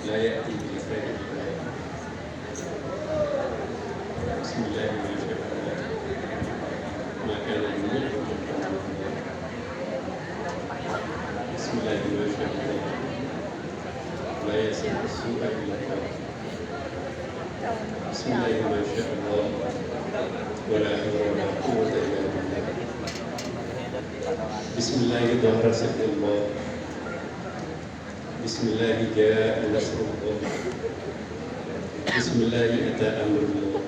لا يأتي بخير. بسم الله ما شاء الله ما كان يملك. بسم الله ما شاء الله لا يسمع السوء إلا الله. بسم الله ما شاء الله ولا حول ولا قوة إلا بالله. بسم الله ظهر سحر الله. بسم الله جاء نصر الله. بسم الله أتى أمر الله.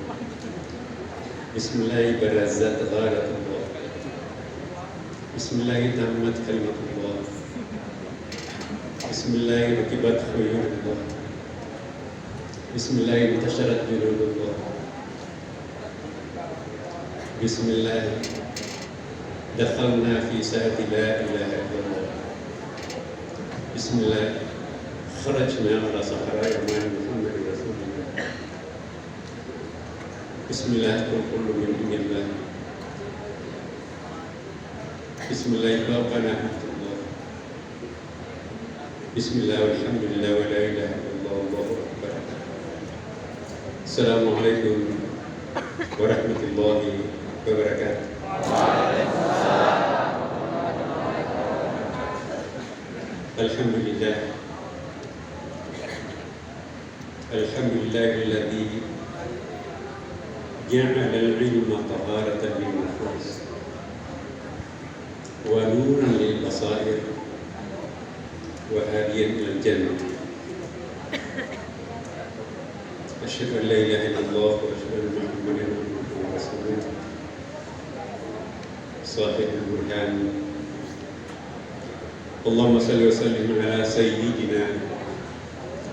بسم الله برزت غارة الله. بسم الله تمت كلمة الله. بسم الله ركبت خيول الله. بسم الله انتشرت جنود الله. بسم الله دخلنا في سعة لا إله إلا الله. بسم الله خرجنا على صحراء أمان محمد رسول الله. بسم الله كل من عند الله. بسم الله فوقنا حمد الله. بسم الله والحمد لله ولا إله إلا الله والله أكبر. السلام عليكم ورحمة الله وبركاته. الحمد لله. الحمد لله الذي جعل العلم طهارة للنفوس ونورا للبصائر وهاديا إلى الجنة. أشهد أن لا إله إلا الله وأشهد أن محمدا عبده ورسوله صاحب البرهان. اللهم صل وسلم على سيدنا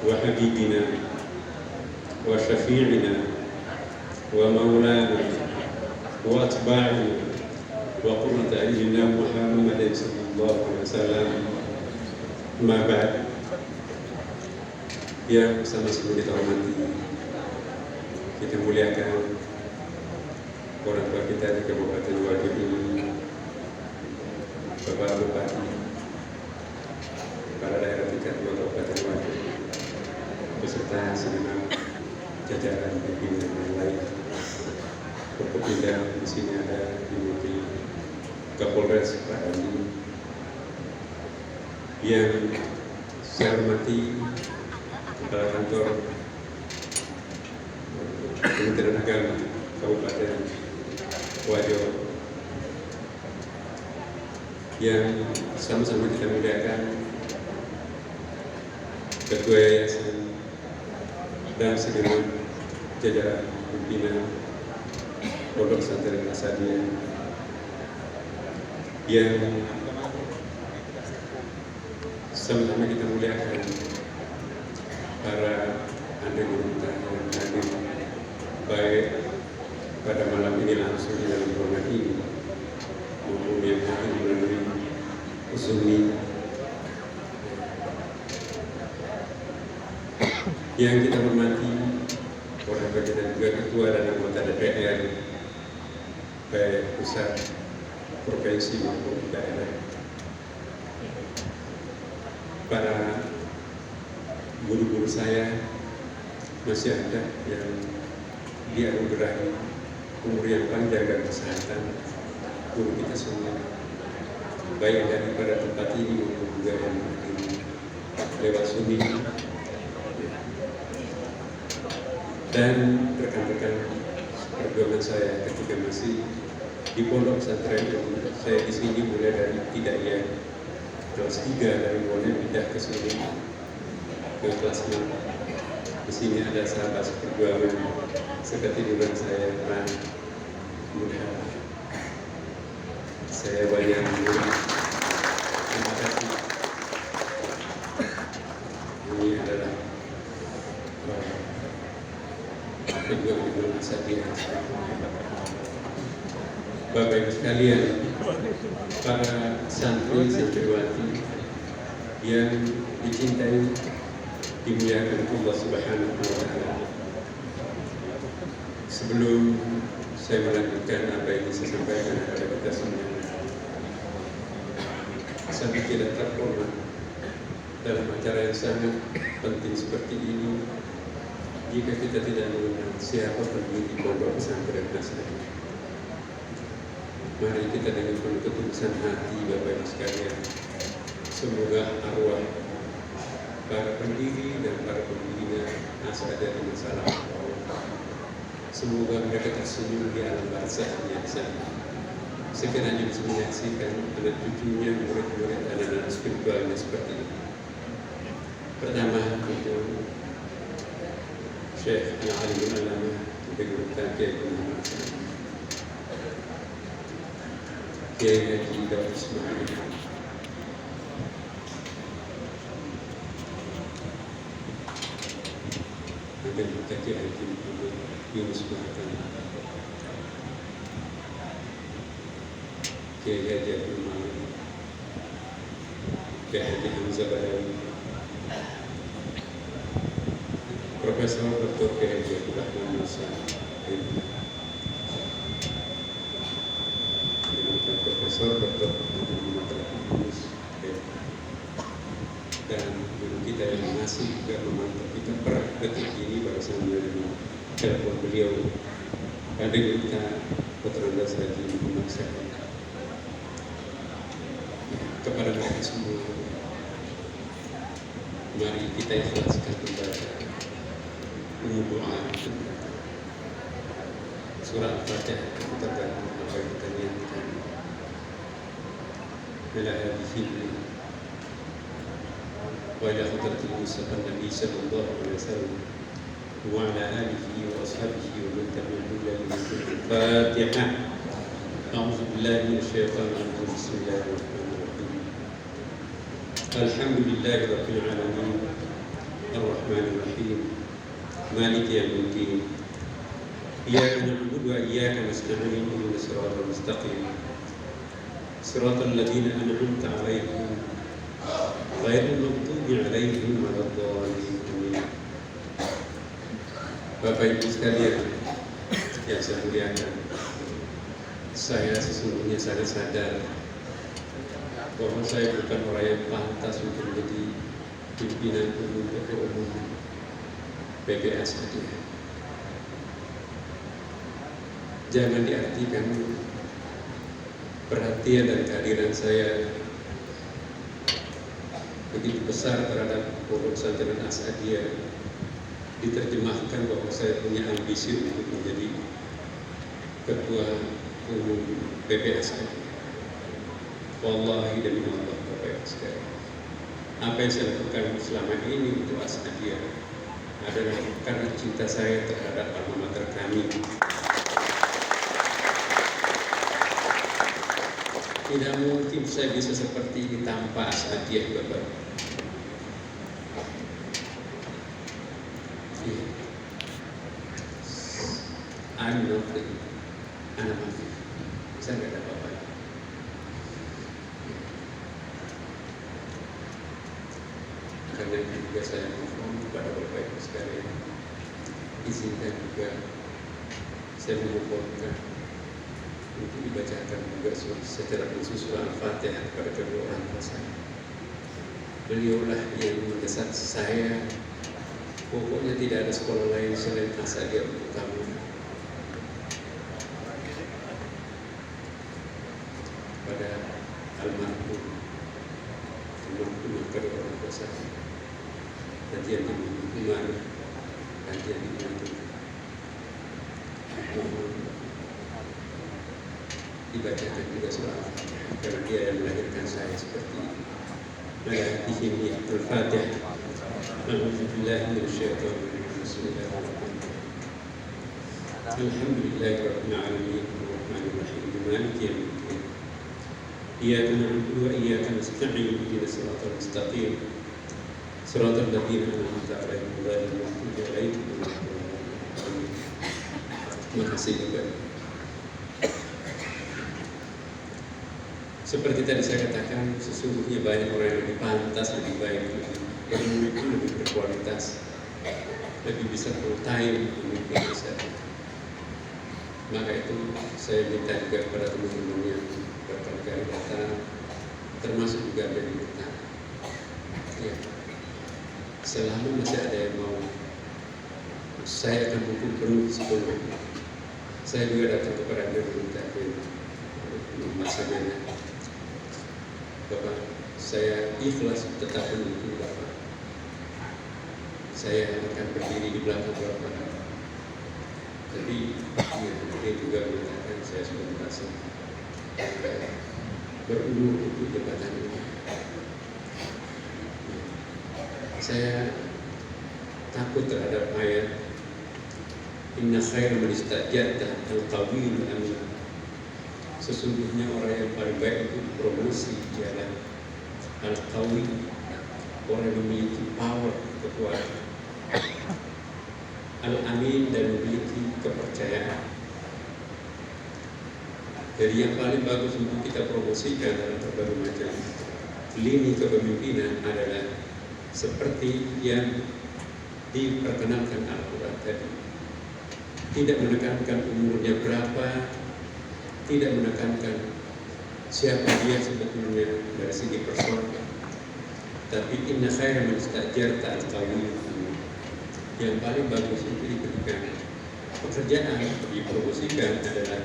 وحبيبنا وشفيعنا ومولانا وأتباعنا وقرة أعيننا محمد صلى الله عليه وسلم. ما بعد, yang sama-sama kita hormati, kita muliakan orang tua kita di Kabupaten Wajo ini, Bapak Bupati, kepala daerah tingkat 2 Kabupaten Wajo, beserta segenap jajaran pimpinan yang lain. Berpindah di sini ada Dimutri Kapolres Pak Andi, yang saya hormati Kepala Kantor Kementerian Agama Kabupaten Wajo, yang sama-sama kita muliakan Ketua Yayasan dan segenap jajaran pimpinan Pondok Pesantren Asadiyah, yang sama-sama kita muliakan para ahli guru yang hadir baik pada malam ini langsung di dalam ruangan ini maupun yang hadir melalui Zoom. Yang kita hormati orang tua kita juga ketua dan anggota DPR baik pusat, provinsi maupun daerah, para guru-guru saya, masih ada yang dianugerahi umur yang panjang dan kesehatan, guru kita semua, baik daripada tempat ini maupun juga yang hadir lewat Zoom, dan rekan-rekan perjuangan saya ketika masih di Pondok Pesantren. Saya di sini mulai dari Hidayah kelas 3, dari mulai pindah ke sini ke kelas 6. Di sini ada sahabat perjuangan seketiduran saya, Ran Muda. Saya banyak terima kasih. Ini adalah perjuangan Asadiyah. Bapak Ibu sekalian, para santri santriwati yang dicintai, dimuliakan Allah Subhanahu wa Ta'ala. Sebelum saya melanjutkan apa yang saya sampaikan kepada kita semua, saya tidak terhormat dalam acara yang sangat penting seperti ini, jika kita tidak mengenal siapa pendiri pondok pesantren Nasrani. Mari kita dengan penuh ketulusan hati, Bapak Ibu sekalian, semoga arwah para pendiri dan para pembina Asada di masa lalu, semoga mereka tersenyum di alam barzahnya di sana. Sekiranya bisa menyaksikan anak cucunya, murid-murid, anak-anak spiritualnya seperti ini. Pertama, itu Syekh Al-Alimul Alamah Dr. Kiai Muhammad Hasan, Kiai Haji Daud Ismail, dan Dr. Kiai Haji Muhammad Yunus Bahkan, Kiai Haji Abdul Malik, Kiai Haji Hamzah Badawi, Profesor Dr. Kiai Haji Abdul Rahman Musa, Profesor Dr. Muhammad Al-Yunus, dan guru kita yang masih juga memantau kita per detik ini baru saja telepon beliau, ada kita Putra Andas Haji Muhammad Syahid. Kepada mereka semua, mari kita ikhlaskan membaca doa surah Al-Fatihah tergantung apa yang kita niatkan. Ala hadhihi wa ila hadratil Mustafa Nabi sallallahu alaihi wasallam wa ala alihi wa ashabihi wa man tabi'ahum ila yaumil Fatihah. A'udzu billahi minasy syaithanir rajim. Bismillahirrahmanirrahim. Alhamdulillahi rabbil alamin. Ar-Rahmanir Rahim. Maliki yaumiddin. Iyyaka na'budu wa iyyaka nasta'in. Ihdinas siratal mustaqim. Siratal ladzina an'amta 'alaihim ghairil maghdubi 'alaihim waladdallin. Bapak Ibu sekalian yang saya muliakan, saya sesungguhnya sangat sadar bahwa saya bukan orang yang pantas untuk menjadi pimpinan umum ketua umum PPA saja. Jangan diartikan perhatian dan kehadiran saya begitu besar terhadap pondok pesantren As'adiyah diterjemahkan bahwa saya punya ambisi untuk menjadi ketua umum PPA saja. Wallahi demi Allah, Bapak Ibu sekalian, apa yang saya lakukan selama ini untuk As'adiyah adalah karena cinta saya terhadap alma mater kami. Tidak mungkin saya bisa seperti ini tanpa As'adiyah, Bapak. I'm nothing, anak mati, saya nggak ada apa-apa. Karena itu juga saya mohon kepada Bapak Ibu sekalian, izinkan juga saya memohonkan untuk dibacakan juga secara khusus surah Al-Fatihah kepada kedua orang tua saya. Beliaulah yang mendesak saya, pokoknya tidak ada sekolah lain selain As'adiyah untuk kamu. Pada almarhum kedua orang tua saya, kajian di Umar, kajian di Bandung, mohon dibacakan juga surah Al-Fatihah karena dia yang melahirkan saya seperti ini. Al-Fatihah. Al-Fatihah. A'udzubillahi minasyaitonir rajim. Bismillahirrahmanirrahim. Alhamdulillahirabbil alamin. Arrahmanir rahim. Maliki yaumiddin. Iyyaka na'budu wa iyyaka nasta'in. Ihdinas siratal mustaqim. Siratal ladzina an'amta 'alaihim ghairil maghdubi 'alaihim waladdallin. Terima kasih juga. Seperti tadi saya katakan, sesungguhnya banyak orang yang lebih pantas, lebih baik, lebih berkualitas, lebih bisa full time memimpin saya. Maka itu saya minta juga kepada teman-teman yang berkali-kali datang, termasuk juga dari kita. Ya. selama masih ada yang mau, saya akan dukung penuh sepenuhnya. Saya juga datang kepada Anda meminta masalahnya, Bapak, saya ikhlas tetap mendukung Bapak. Saya akan berdiri di belakang Bapak. Tapi dia juga mengatakan saya sudah merasa berumur untuk jabatan ini. Saya takut terhadap ayat Inna khaira man istajarta al-qawiyul amin. Sesungguhnya orang yang paling baik itu promosi ialah al-qawi, orang yang memiliki power, kekuatan, al-amin, dan memiliki kepercayaan. Jadi yang paling bagus untuk kita promosikan dalam berbagai macam lini kepemimpinan adalah seperti yang diperkenalkan Al-Quran tadi. Tidak menekankan umurnya berapa, tidak menekankan siapa dia sebetulnya dari segi personal, tapi inna khaira man istajarta al-qawiyyu. Yang paling bagus untuk diberikan pekerjaan, dipromosikan adalah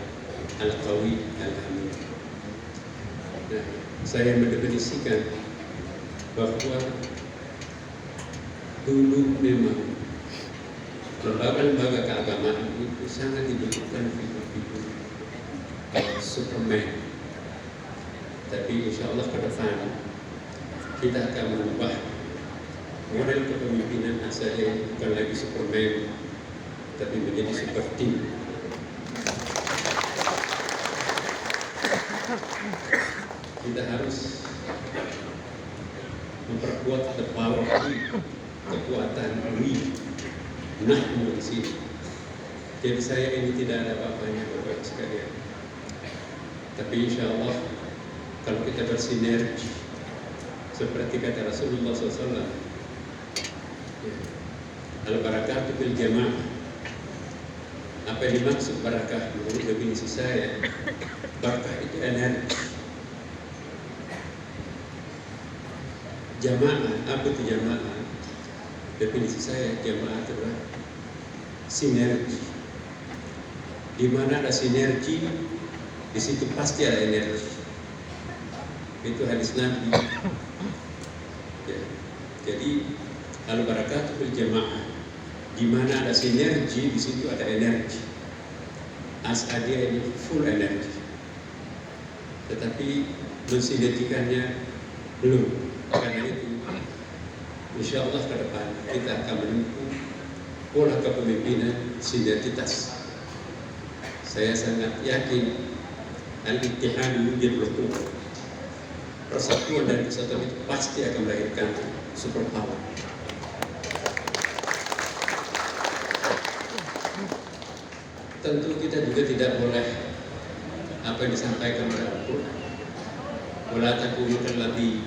al-qawi al-amin. Nah, saya mendefinisikan bahwa dulu memang lembaga-lembaga keagamaan itu sangat dibutuhkan figur-figur Superman. Tapi insya Allah ke depan kita akan mengubah model kepemimpinan asalnya, bukan lagi Superman, tapi menjadi super team. Kita harus memperkuat the power of we, kekuatan we, nahnu di sini. Jadi saya ini tidak ada apa-apanya Bapak sekalian. Tapi insya Allah kalau kita bersinergi seperti kata Rasulullah SAW, al-barakatu bil jamaah. Apa yang dimaksud barakah menurut definisi saya? Barakah itu energi. Jamaah, apa itu jamaah? Definisi saya, jamaah adalah sinergi. Di mana ada sinergi, di situ pasti ada energi. Itu hadis Nabi. Ya. Jadi al-barakatu bil jamaah. Di mana ada sinergi, di situ ada energi. As'adiyah ini full energi. Tetapi mensinergikannya belum. Karena itu, insya Allah ke depan kita akan menempuh pola kepemimpinan sinergitas. Saya sangat yakin al-ittihadu yujibul quwwah. Persatuan dan kesatuan itu pasti akan melahirkan superpower. Tentu kita juga tidak boleh apa yang disampaikan oleh Al-Quran. Wala takunu kallati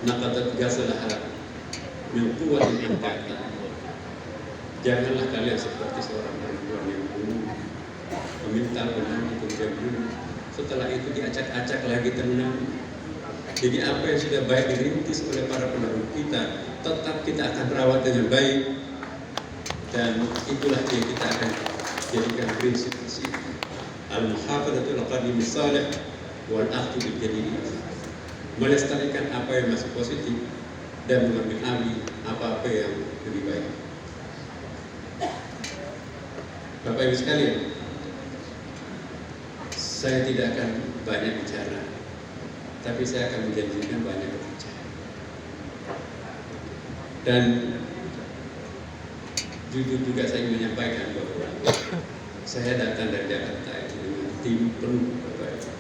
naqadat ghazlaha min quwwatin anta'ata. Janganlah kalian seperti seorang perempuan yang bunuh, meminta benang kemudian bunuh. Setelah itu diacak-acak lagi tenang. Jadi apa yang sudah baik dirintis oleh para pendahulu kita, tetap kita akan rawat dengan baik. Dan itulah yang kita akan jadikan prinsip di sini. Al-muhafadzatul qadim salih wal akhdhu bil jadid. Melestarikan apa yang masih positif dan mengambil alih apa-apa yang lebih baik. Bapak Ibu sekalian, saya tidak akan banyak bicara, tapi saya akan menjanjikan banyak bekerja. Dan jujur juga saya ingin menyampaikan bahwa saya datang dari Jakarta dengan tim penuh Bapak Ibu.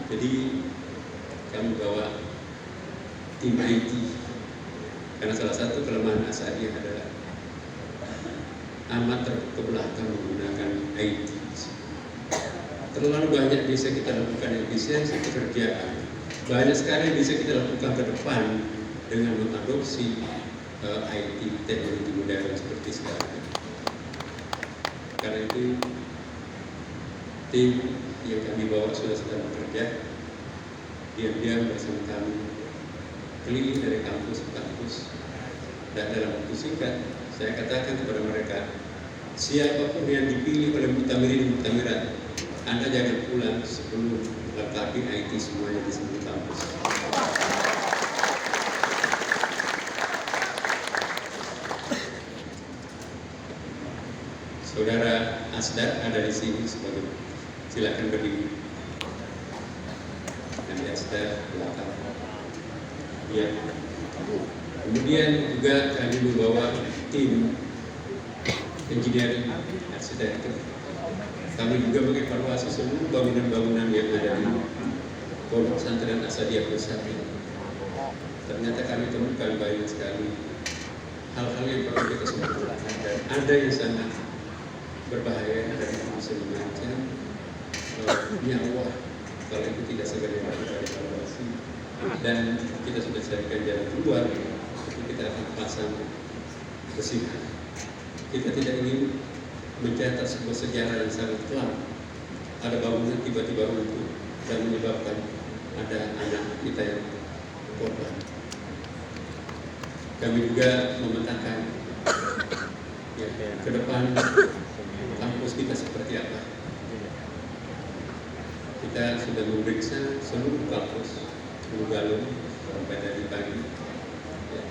Jadi kami bawa tim IT, karena salah satu kelemahan As'adiyah adalah amat terbelakang menggunakan IT. Terlalu banyak bisa kita lakukan efisiensi pekerjaan, banyak sekali bisa kita lakukan ke depan dengan mengadopsi IT, teknologi modern seperti sekarang. Karena itu tim yang kami bawa sudah sedang bekerja diam-diam bersama kami keliling dari kampus ke kampus, dan dalam waktu singkat saya katakan kepada mereka, siapapun yang dipilih oleh Muktamirin Muktamirat, Anda jangan pulang sebelum lengkapi IT semuanya di seluruh kampus. Saudara Asdar ada di sini sebagai, silakan berdiri. Dan Asdar belakang. Ya. Kemudian juga kami membawa tim engineering arsitektur. Kami juga mengevaluasi seluruh bangunan-bangunan yang ada di Pondok Pesantren Asadiyah Pusat. Ternyata kami temukan banyak sekali hal-hal yang perlu kita sempurnakan, dan ada yang sangat berbahaya dan bisa mengancam nyawa kalau itu tidak segera dilakukan evaluasi. Dan kita sudah carikan jalan keluar, itu kita akan pasang besihan. Kita tidak ingin mencatat sebuah sejarah yang sangat kelam. Ada bangunan tiba-tiba runtuh dan menyebabkan ada anak kita yang korban. Kami juga memetakan ya, ke depan kampus kita seperti apa. Kita sudah memeriksa seluruh kampus Galung sampai dari pagi. Ya.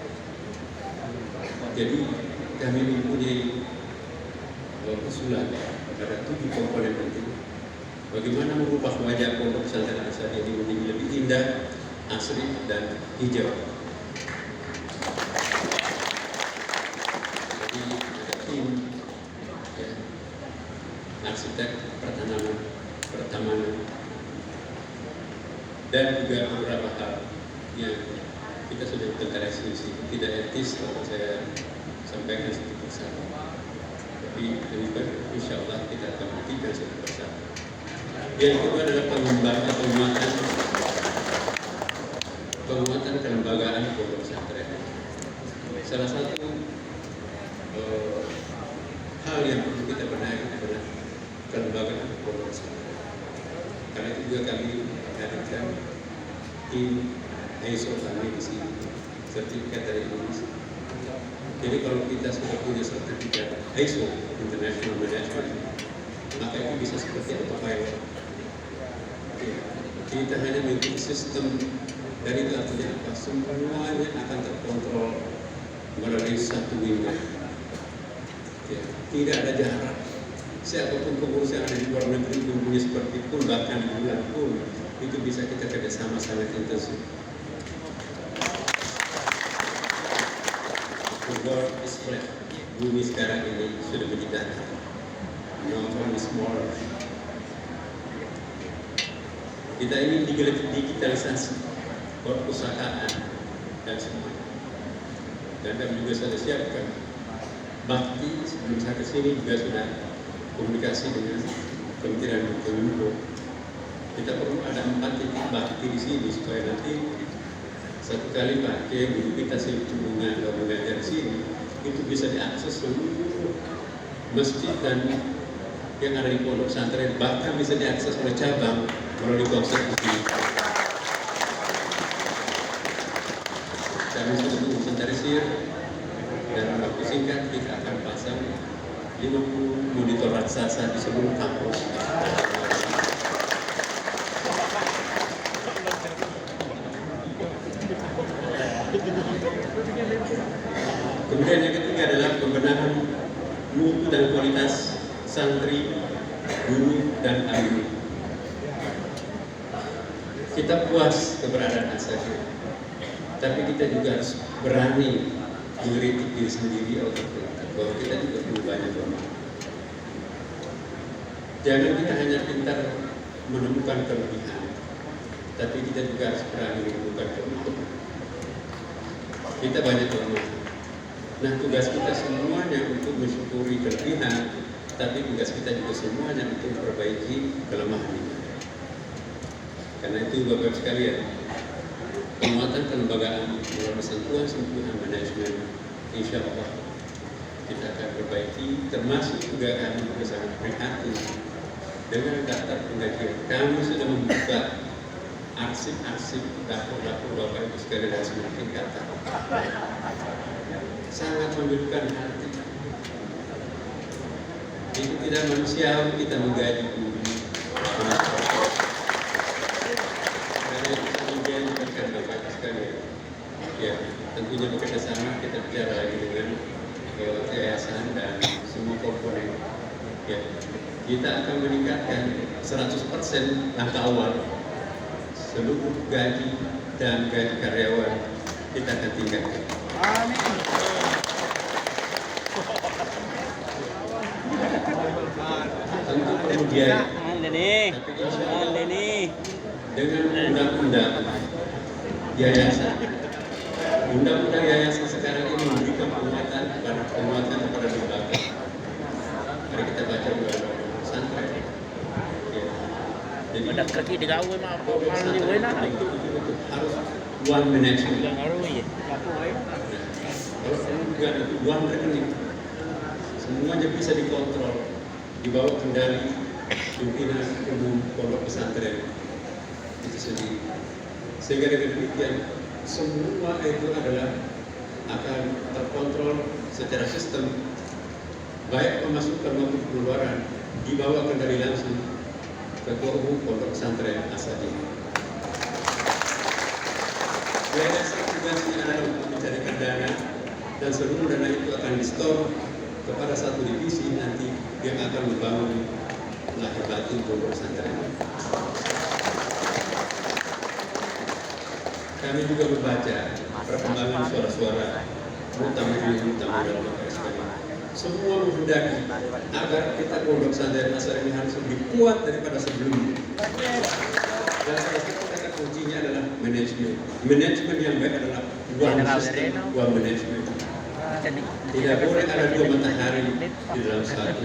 Jadi kami mempunyai usulan pada 7 komponen penting. Bagaimana mengubah wajah Pondok Pesantren Asadiyah ini menjadi lebih indah, asri, dan hijau. Jadi ada tim ya, arsitek pertamanan, dan juga beberapa hal yang kita sudah terdiskusi. Tidak etis kalau saya sampaikan satu persatu. Tapi demikian, insya Allah kita akan buktikan satu persatu. Yang kedua adalah penguatan kelembagaan pondok pesantren. Salah satu hal yang perlu kita benahi adalah kelembagaan pondok pesantren. Karena itu juga kami hadirkan tim ISO kami di sini, sertifikat dari Indonesia. Jadi kalau kita sudah punya sertifikat ISO International Management, maka itu bisa seperti autopilot. Kita hanya mengikuti sistem, dari itu artinya apa? Semuanya akan terkontrol melalui satu window. Ya, tidak ada jarak. Siapapun pengurus yang ada di luar negeri mempunyai seperti pun, bahkan di bulan pun, itu bisa kita kerjasama sangat intensif. The world is flat. Bumi sekarang ini sudah menjadi datar. No one is smaller. Kita ingin digitalisasi perpustakaan dan semuanya. Dan kami juga sudah siapkan bakti. Sebelum saya kesini juga sudah komunikasi dengan Kementerian Kominfo. Kita perlu ada 4 titik bakti di sini supaya nanti satu kali pakai guru kita sehubungan atau mengajar di sini itu bisa diakses seluruh masjid dan yang ada di pondok pesantren, bahkan bisa diakses oleh cabang melalui konsep di sini. Kami sudah menginventarisir dan waktu singkat kita akan pasang 50 monitor raksasa di seluruh kampus. Kemudian yang ketiga adalah pembenahan mutu dan kualitas santri, guru, dan alumni. Kita puas keberadaan Asadiyah, tapi kita juga harus berani mengkritik diri sendiri bahwa kita juga perlu banyak bermain. Jangan kita hanya pintar menemukan kelebihan, tapi kita juga harus berani menemukan kelemahan. Kita banyak kelemahan. Nah, tugas kita semuanya untuk mensyukuri kelebihan, tapi tugas kita juga semuanya untuk memperbaiki kelemahan ini. Karena itu Bapak sekalian, penguatan kelembagaan melalui sentuhan manajemen, insya Allah kita akan perbaiki, termasuk juga kami sangat prihatin dengan daftar penggajian. Kami sudah membuka arsip-arsip dapur-dapur Bapak Ibu sekalian dan semakin kata sangat memilukan hati. Itu tidak manusiawi kita menggaji guru. Karena itu kemudian bukan Bapak Ibu sekalian. Ya, tentunya bekerja sama kita bicara lagi dengan yayasan dan semua komponen. Ya, kita akan meningkatkan 100% langkah awal. Seluruh gaji dan gaji karyawan kita akan tingkatkan. Amin. Tentu kemudian, dengan undang-undang yayasan, undang-undang yayasan sekarang ini memberikan penguatan kepada lembaga. Mari kita baca undang-undang pesantren. Jadi harus one management. Kalau enggak itu one rekening, semuanya bisa dikontrol, dibawa kendali pimpinan umum pondok pesantren itu sendiri. Sehingga dengan demikian semua itu adalah akan terkontrol secara sistem, baik pemasukan maupun pengeluaran dibawa kendali langsung Ketua Umum Pondok Pesantren As-Sadi. Yayasan tugasnya adalah untuk mencarikan dana dan seluruh dana itu akan di-store kepada satu divisi nanti yang akan membangun lahir batin Pondok Pesantren. Kami juga membaca perkembangan suara-suara mutamadin semua menghendaki agar kita Pondok Pesantren As-Sadi ini harus lebih kuat daripada sebelumnya. Dan salah satu kata kuncinya adalah manajemen. Manajemen yang baik adalah one system, one management. Tidak boleh ada dua matahari di dalam satu.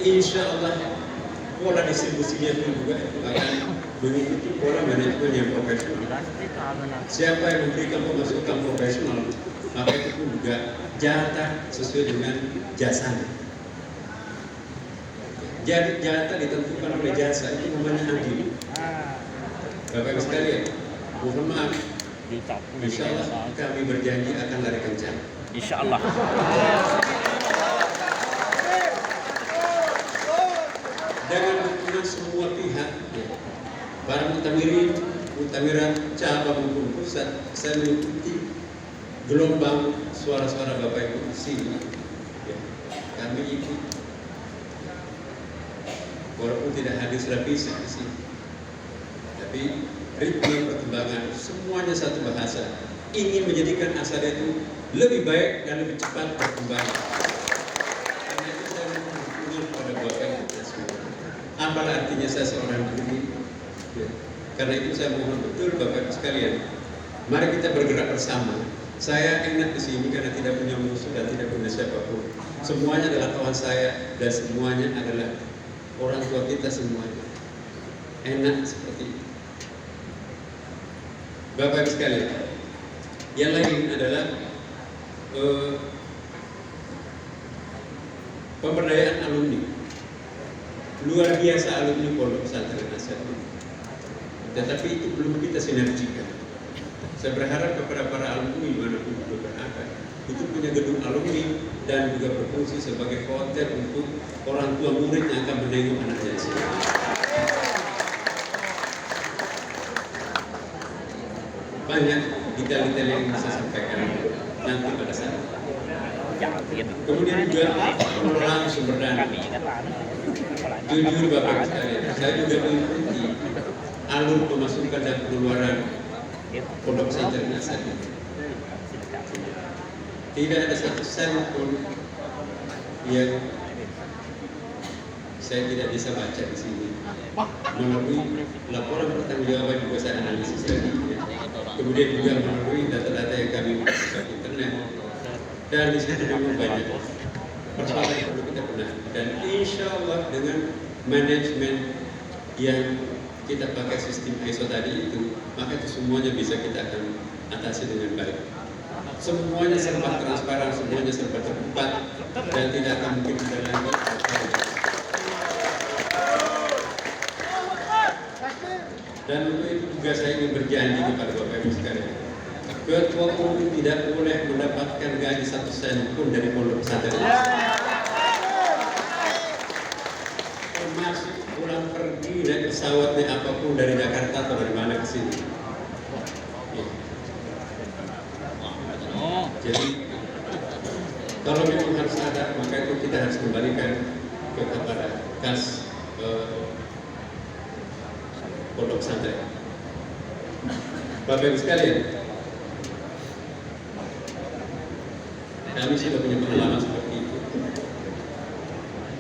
Insya Allah pola distribusinya pun juga akan mengikuti pola manajemen yang profesional. Siapa yang memberikan pemasukan profesional, maka itu pun juga jatah sesuai dengan jasanya. Jadi jatah ditentukan oleh jasa, itu namanya adil. Bapak Ibu sekalian, mohon maaf. Insya Allah kami berjanji akan lari kencang. Insya Allah. Dengan dukungan semua pihak, ya, para mutamiran cabang maupun pusat, saya mengikuti gelombang suara-suara Bapak Ibu di sini. Ya, kami ikut, walaupun tidak hadir secara fisik di sini, tapi ritme perkembangan semuanya satu bahasa, ingin menjadikan As-Sadi itu lebih baik dan lebih cepat berkembang. Karena itu saya mohon dukungan kepada Bapak Ibu semua. Apalah artinya saya seorang guru? Ya. Karena itu saya mohon betul Bapak Ibu sekalian, mari kita bergerak bersama. Saya enak di sini karena tidak punya musuh dan tidak punya siapapun. Semuanya adalah kawan saya dan semuanya adalah orang tua kita semuanya. Enak seperti itu. Bapak Ibu sekalian, yang lain adalah pemberdayaan alumni. Luar biasa alumni Pondok Pesantren As-Sadi. Tetapi itu belum kita sinergikan. Saya berharap kepada para alumni dimanapun berada, itu punya gedung alumni dan juga berfungsi sebagai hotel untuk orang tua murid yang akan menengok anaknya di sini. Banyak detail-detail yang bisa sampaikan nanti pada saat itu. Kemudian juga pengelolaan sumber dana. Jujur Bapak sekalian, saya juga mengikuti alur pemasukan dan pengeluaran Pondok Pesantren As-Sadi. Tidak ada satu sen pun yang saya tidak bisa baca di sini. Melalui laporan pertanggungjawaban juga saya analisis lagi. Kemudian juga melalui data-data yang kami buka di internet. Dan di situ memang banyak persoalan yang perlu kita benahi. Dan insya Allah dengan manajemen yang kita pakai sistem ISO tadi itu, maka itu semuanya bisa kita akan atasi dengan baik. Semuanya serba transparan, semuanya serba terbuka, dan tidak akan mungkin ada lagi berjanji kepada Bapak Ibu sekalian, ketua umum tidak boleh mendapatkan gaji 1 sen pun dari pondok pesantren. Termasuk pulang pergi naik pesawat naik apapun dari Jakarta atau dari mana ke sini. Jadi kalau memang harus ada, maka itu kita harus kembalikan kepada kas pondok pesantren. Bapak Ibu sekalian, kami sudah punya pengalaman seperti itu.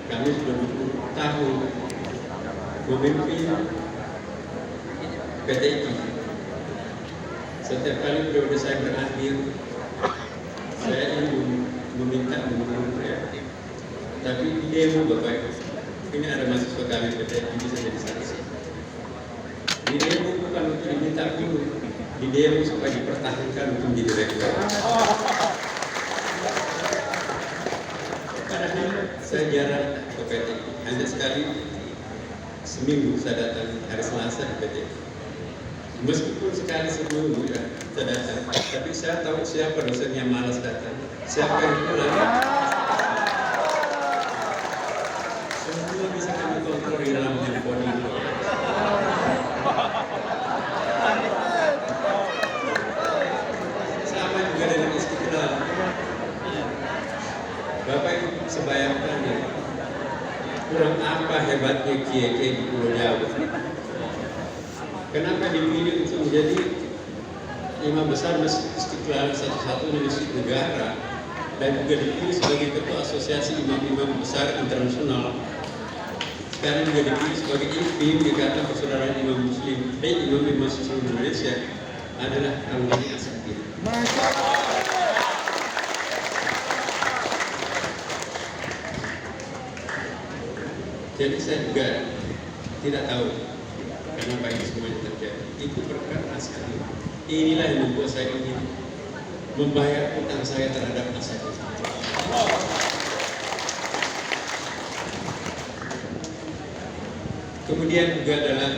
Kami sudah 20 tahun memimpin PTI. Setiap kali periode saya berakhir, saya ingin meminta menurut saya. Tapi di demo Bapak Ibu, ini ada mahasiswa kami PTI bisa jadi saksi. Di demo bukan untuk diminta dulu, di demo supaya dipertahankan untuk menjadi rektor. Padahal saya jarang ke PTI, hanya sekali seminggu saya datang hari Selasa di PTI. Meskipun sekali seminggu ya saya datang, tapi saya tahu siapa dosen yang malas datang, siapa yang pulang. Semua bisa kami kontrol di dalam handphone ini. Sama juga dengan Istiqlal. Bapak Ibu sebayangkan ya, kurang apa hebatnya kiai-kiai di Pulau Jawa. Kenapa dipilih untuk menjadi imam besar Masjid Istiqlal satu-satunya masjid negara dan juga dipilih sebagai ketua asosiasi imam-imam besar internasional. Sekarang juga dipilih sebagai IPIM Ikatan Persaudaraan Imam Muslim dan Imam Masjid Indonesia adalah Alwi Asakir. Jadi saya juga tidak tahu kenapa ini semuanya terjadi. Itu perkara sekali. Inilah yang membuat saya ingin membayar utang saya terhadap Asakir. Kemudian juga adalah